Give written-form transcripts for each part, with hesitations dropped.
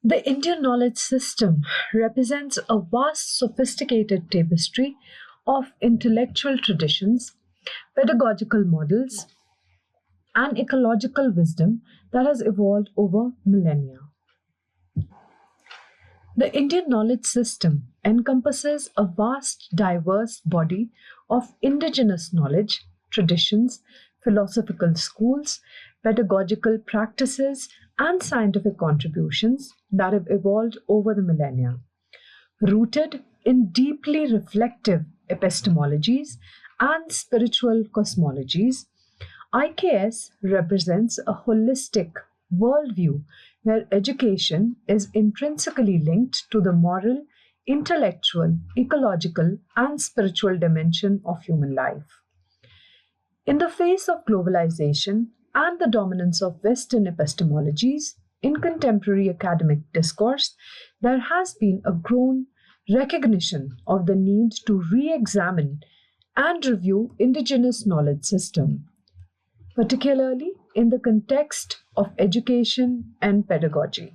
The Indian knowledge system represents a vast, sophisticated tapestry of intellectual traditions, pedagogical models, and ecological wisdom that has evolved over millennia. The Indian knowledge system encompasses a vast, diverse body of indigenous knowledge, traditions, philosophical schools, pedagogical practices, and scientific contributions that have evolved over the millennia. Rooted in deeply reflective epistemologies and spiritual cosmologies, IKS represents a holistic worldview where education is intrinsically linked to the moral, intellectual, ecological, and spiritual dimension of human life. In the face of globalization and the dominance of Western epistemologies in contemporary academic discourse, there has been a grown recognition of the need to re examine and review indigenous knowledge system, particularly in the context of education and pedagogy.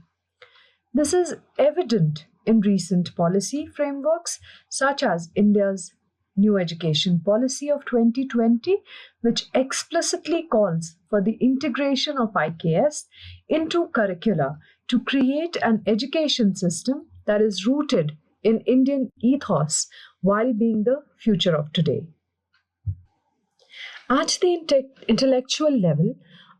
This is evident in recent policy frameworks such as India's New Education Policy of 2020, which explicitly calls for the integration of IKS into curricula to create an education system that is rooted in Indian ethos while being the future of today. At the intellectual level,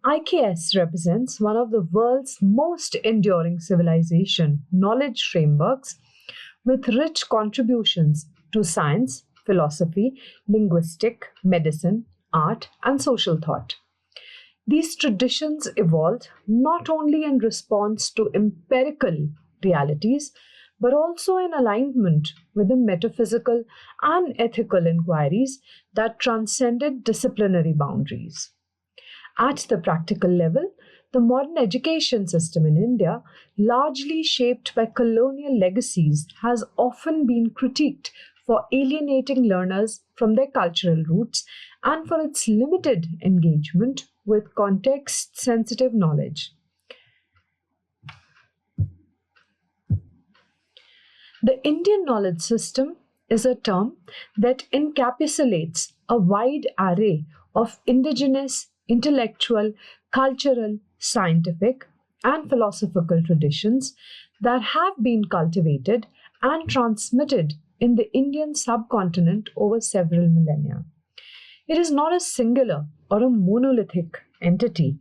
IKS represents one of the world's most enduring civilization knowledge frameworks with rich contributions to science, philosophy, linguistic, medicine, art, and social thought. These traditions evolved not only in response to empirical realities, but also in alignment with the metaphysical and ethical inquiries that transcended disciplinary boundaries. At the practical level, the modern education system in India, largely shaped by colonial legacies, has often been critiqued for alienating learners from their cultural roots and for its limited engagement with context sensitive knowledge. The Indian knowledge system is a term that encapsulates a wide array of indigenous, intellectual, cultural, scientific, and philosophical traditions that have been cultivated and transmitted in the Indian subcontinent over several millennia. It is not a singular or a monolithic entity,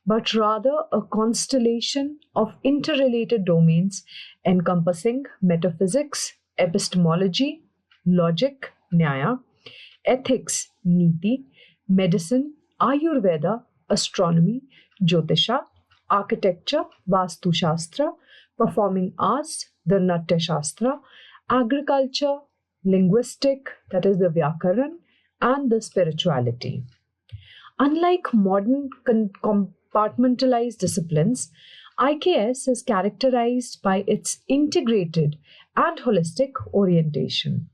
but rather a constellation of interrelated domains encompassing metaphysics, epistemology, logic, nyaya, ethics, niti, medicine, Ayurveda, astronomy, Jyotisha, architecture, Vastu Shastra, performing arts, the Natya Shastra, agriculture, linguistic, that is the Vyakaran, and the spirituality. Unlike modern compartmentalized disciplines, IKS is characterized by its integrated and holistic orientation.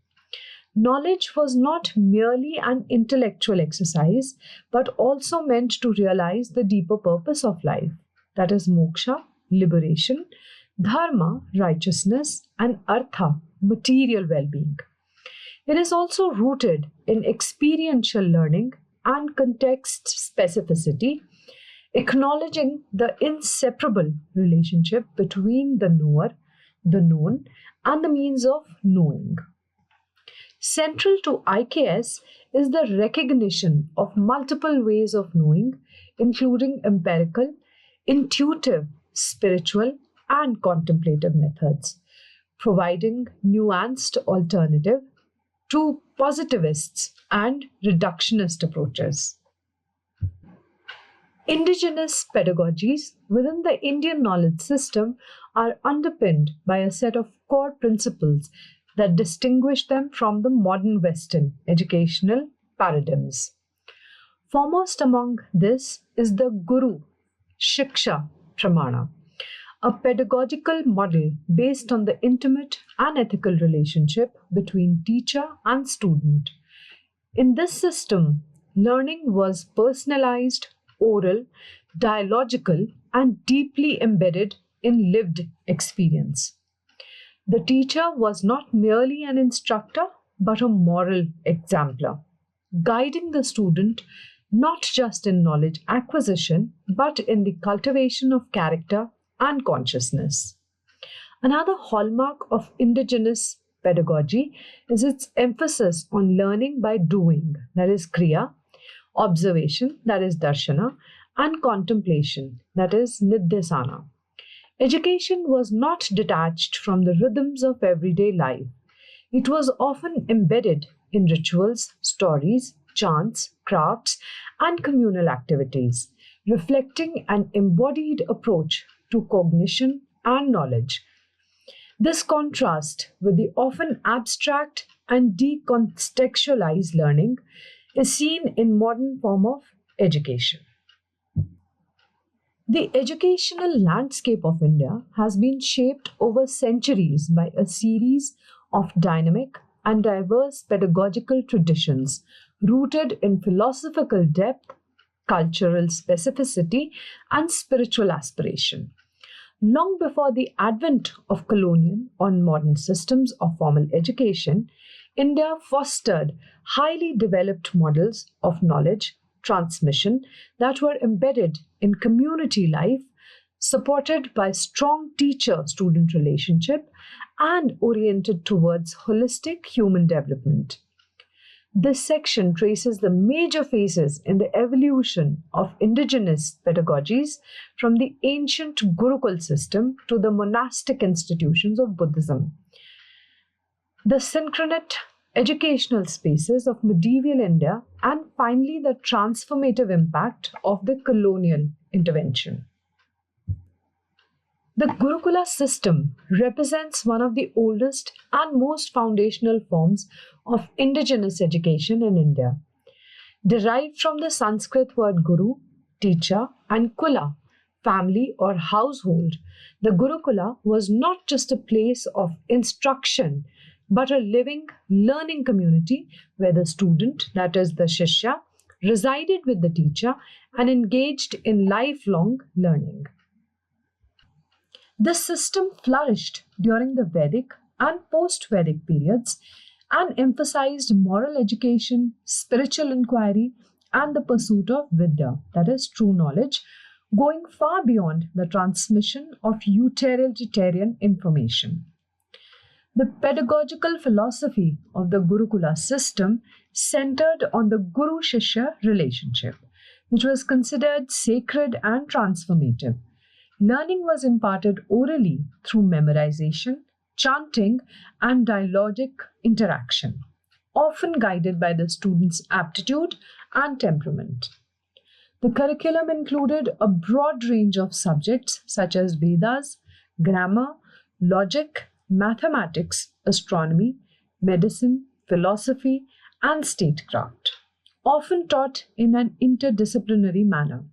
Knowledge was not merely an intellectual exercise, but also meant to realize the deeper purpose of life, that is, moksha, liberation, dharma, righteousness, and artha, material well being. It is also rooted in experiential learning and context specificity, acknowledging the inseparable relationship between the knower, the known, and the means of knowing. Central to IKS is the recognition of multiple ways of knowing, including empirical, intuitive, spiritual, and contemplative methods, providing nuanced alternative to positivists and reductionist approaches. Indigenous pedagogies within the Indian knowledge system are underpinned by a set of core principles that distinguish them from the modern Western educational paradigms. Foremost among this is the Guru Shiksha Pramana, a pedagogical model based on the intimate and ethical relationship between teacher and student. In this system, learning was personalized, oral, dialogical, and deeply embedded in lived experience. The teacher was not merely an instructor, but a moral exemplar, guiding the student not just in knowledge acquisition, but in the cultivation of character and consciousness. Another hallmark of indigenous pedagogy is its emphasis on learning by doing, that is kriya, observation, that is darshana, and contemplation, that is nidhyasana. Education was not detached from the rhythms of everyday life. It was often embedded in rituals, stories, chants, crafts, and communal activities, reflecting an embodied approach to cognition and knowledge. This contrast with the often abstract and decontextualized learning is seen in modern form of education. The educational landscape of India has been shaped over centuries by a series of dynamic and diverse pedagogical traditions rooted in philosophical depth, cultural specificity, and spiritual aspiration. Long before the advent of colonial or modern systems of formal education, India fostered highly developed models of knowledge transmission that were embedded in community life, supported by strong teacher-student relationship and oriented towards holistic human development. This section traces the major phases in the evolution of indigenous pedagogies from the ancient Gurukul system to the monastic institutions of Buddhism. The synchronous educational spaces of medieval India, and finally the transformative impact of the colonial intervention. The Gurukula system represents one of the oldest and most foundational forms of indigenous education in India. Derived from the Sanskrit word guru, teacher, and kula, family or household, the Gurukula was not just a place of instruction, but a living, learning community where the student, that is the Shishya, resided with the teacher and engaged in lifelong learning. This system flourished during the Vedic and post-Vedic periods and emphasized moral education, spiritual inquiry, and the pursuit of Vidya, that is true knowledge, going far beyond the transmission of utilitarian information. The pedagogical philosophy of the Gurukula system centered on the Guru-Shishya relationship, which was considered sacred and transformative. Learning was imparted orally through memorization, chanting, and dialogic interaction, often guided by the student's aptitude and temperament. The curriculum included a broad range of subjects such as Vedas, grammar, logic, mathematics, astronomy, medicine, philosophy, and statecraft, often taught in an interdisciplinary manner.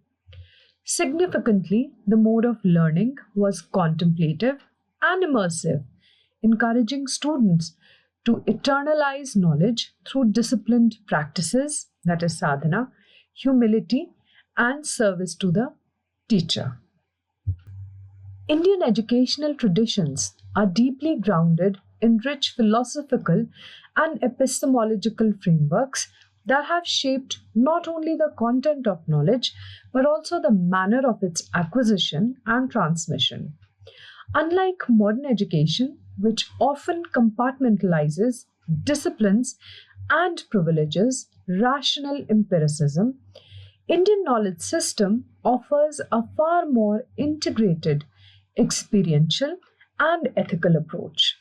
Significantly, the mode of learning was contemplative and immersive, encouraging students to internalize knowledge through disciplined practices, that is sadhana, humility, and service to the teacher. Indian educational traditions are deeply grounded in rich philosophical and epistemological frameworks that have shaped not only the content of knowledge, but also the manner of its acquisition and transmission. Unlike modern education, which often compartmentalizes disciplines and privileges rational empiricism, Indian knowledge system offers a far more integrated, experiential, and ethical approach.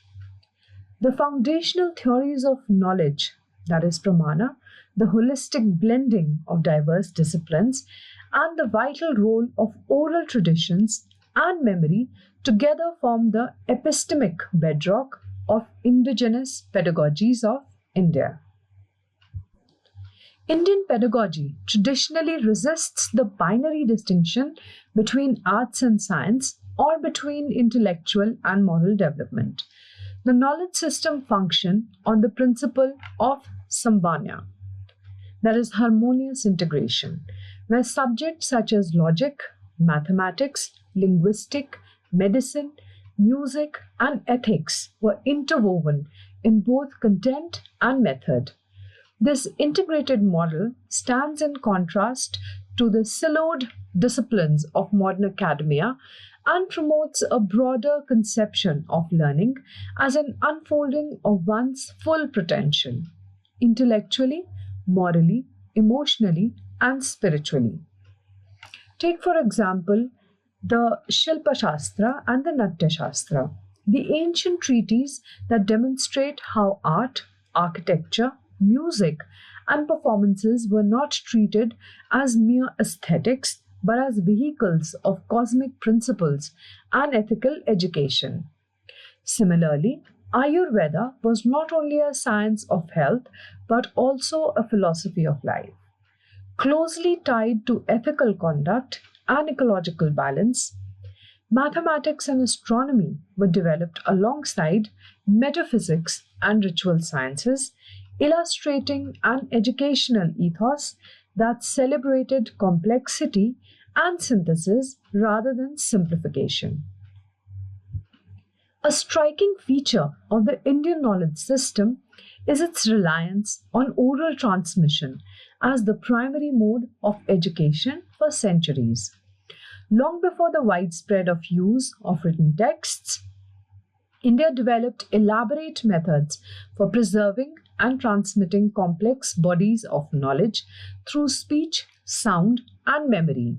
The foundational theories of knowledge, that is pramana, the holistic blending of diverse disciplines, and the vital role of oral traditions and memory together form the epistemic bedrock of indigenous pedagogies of India. Indian pedagogy traditionally resists the binary distinction between arts and science or between intellectual and moral development. The knowledge system functions on the principle of sambhanya, that is harmonious integration, where subjects such as logic, mathematics, linguistic, medicine, music, and ethics were interwoven in both content and method. This integrated model stands in contrast to the siloed disciplines of modern academia and promotes a broader conception of learning as an unfolding of one's full potential, intellectually, morally, emotionally, and spiritually. Take, for example, the Shilpa Shastra and the Natya Shastra, the ancient treatises that demonstrate how art, architecture, music, and performances were not treated as mere aesthetics but as vehicles of cosmic principles and ethical education. Similarly, Ayurveda was not only a science of health but also a philosophy of life, closely tied to ethical conduct and ecological balance. Mathematics and astronomy were developed alongside metaphysics and ritual sciences, illustrating an educational ethos that celebrated complexity and synthesis rather than simplification. A striking feature of the Indian knowledge system is its reliance on oral transmission as the primary mode of education for centuries. Long before the widespread of use of written texts, India developed elaborate methods for preserving and transmitting complex bodies of knowledge through speech, sound, and memory.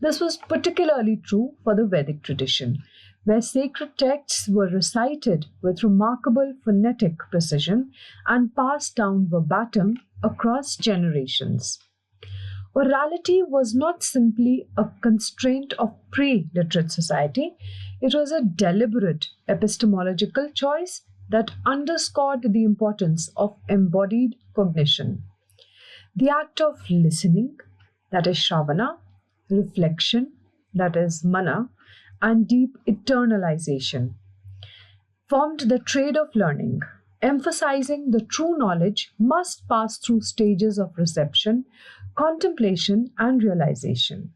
This was particularly true for the Vedic tradition, where sacred texts were recited with remarkable phonetic precision and passed down verbatim across generations. Orality was not simply a constraint of pre-literate society, it was a deliberate epistemological choice that underscored the importance of embodied cognition. The act of listening, that is Shravana, reflection, that is Mana, and deep internalization, formed the trade of learning, emphasizing the true knowledge must pass through stages of reception, contemplation, and realization.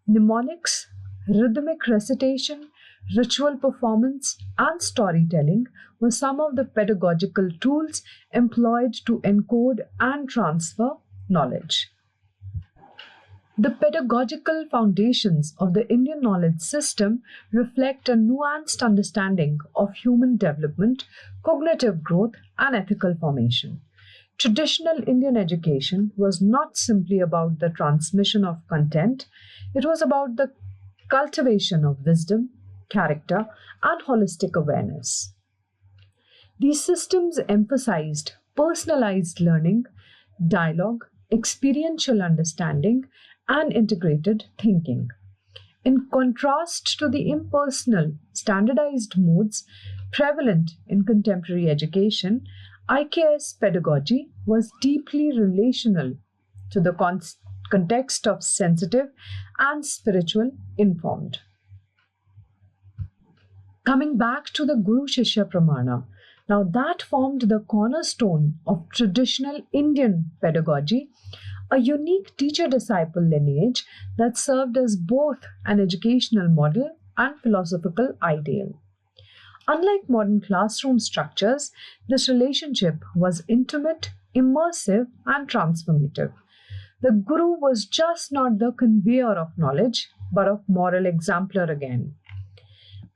Mnemonics, rhythmic recitation, ritual performance, and storytelling were some of the pedagogical tools employed to encode and transfer knowledge. The pedagogical foundations of the Indian knowledge system reflect a nuanced understanding of human development, cognitive growth, and ethical formation. Traditional Indian education was not simply about the transmission of content, it was about the cultivation of wisdom, character, and holistic awareness. These systems emphasized personalized learning, dialogue, experiential understanding, and integrated thinking. In contrast to the impersonal, standardized modes prevalent in contemporary education, IKS pedagogy was deeply relational to the context of sensitive and spiritual informed. Coming back to the Guru Shishya Pramana, now that formed the cornerstone of traditional Indian pedagogy, a unique teacher-disciple lineage that served as both an educational model and philosophical ideal. Unlike modern classroom structures, this relationship was intimate, immersive, and transformative. The Guru was just not the conveyor of knowledge, but of moral exemplar again.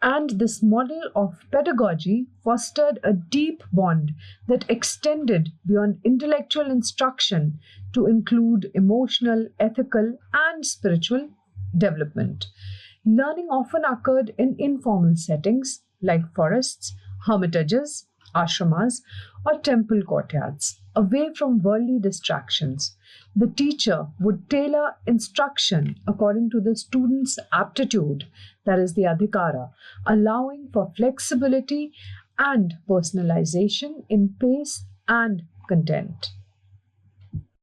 And this model of pedagogy fostered a deep bond that extended beyond intellectual instruction to include emotional, ethical, and spiritual development. Learning often occurred in informal settings like forests, hermitages, ashramas, or temple courtyards, away from worldly distractions. The teacher would tailor instruction according to the student's aptitude, that is the adhikara, allowing for flexibility and personalization in pace and content.